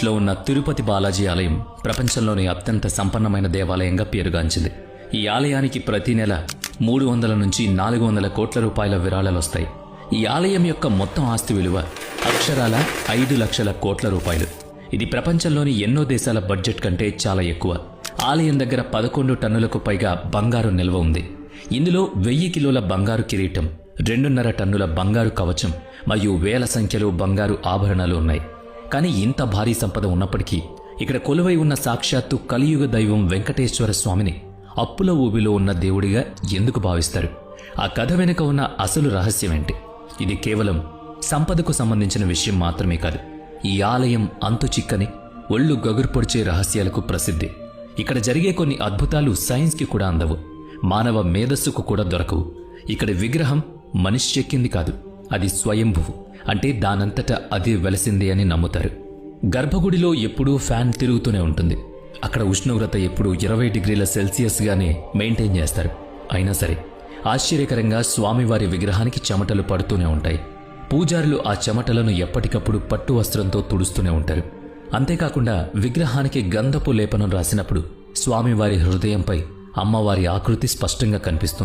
లో ఉన్న తిరుపతి బాలాజీ ఆలయం ప్రపంచంలోని అత్యంత సంపన్నమైన దేవాలయంగా పేరుగాంచింది. ఈ ఆలయానికి ప్రతి నెల 300 నుంచి 400 కోట్ల రూపాయల విరాళాలు వస్తాయి. ఈ ఆలయం యొక్క మొత్తం ఆస్తి విలువ అక్షరాల 5 లక్షల కోట్ల రూపాయలు. ఇది ప్రపంచంలోని ఎన్నో దేశాల బడ్జెట్ కంటే చాలా ఎక్కువ. ఆలయం దగ్గర 11 టన్నులకు పైగా బంగారు నిల్వ ఉంది. ఇందులో 1000 కిలోల బంగారు కిరీటం, 2.5 టన్నుల బంగారు కవచం మరియు వేల సంఖ్యలో బంగారు ఆభరణాలు ఉన్నాయి. కానీ ఇంత భారీ సంపద ఉన్నప్పటికీ ఇక్కడ కొలువై ఉన్న సాక్షాత్తు కలియుగ దైవం వెంకటేశ్వర స్వామిని అప్పుల ఊబిలో ఉన్న దేవుడిగా ఎందుకు భావిస్తారు? ఆ కథ వెనుక ఉన్న అసలు రహస్యమేంటి? ఇది కేవలం సంపదకు సంబంధించిన విషయం మాత్రమే కాదు. ఈ ఆలయం అంతు చిక్కని, ఒళ్ళు గగురు పొడిచే రహస్యాలకు ప్రసిద్ధి. ఇక్కడ జరిగే కొన్ని అద్భుతాలు సైన్స్కి కూడా అందవు, మానవ మేధస్సుకు కూడా దొరకవు. ఇక్కడ విగ్రహం మనిషి చెక్కింది కాదు, అది స్వయంభువు, అంటే దానంతటా అదే వెలసింది అని నమ్ముతారు. గర్భగుడిలో ఎప్పుడూ ఫ్యాన్ తిరుగుతూనే ఉంటుంది. అక్కడ ఉష్ణోగ్రత ఎప్పుడూ 20 డిగ్రీల సెల్సియస్గానే మెయింటైన్ చేస్తారు. అయినా సరే ఆశ్చర్యకరంగా స్వామివారి విగ్రహానికి చెమటలు పడుతూనే ఉంటాయి. పూజారులు ఆ చెమటలను ఎప్పటికప్పుడు పట్టు వస్త్రంతో తుడుస్తూనే ఉంటారు. అంతేకాకుండా విగ్రహానికి గంధపు లేపనం రాసినప్పుడు స్వామివారి హృదయంపై అమ్మవారి ఆకృతి స్పష్టంగా కనిపిస్తుంది.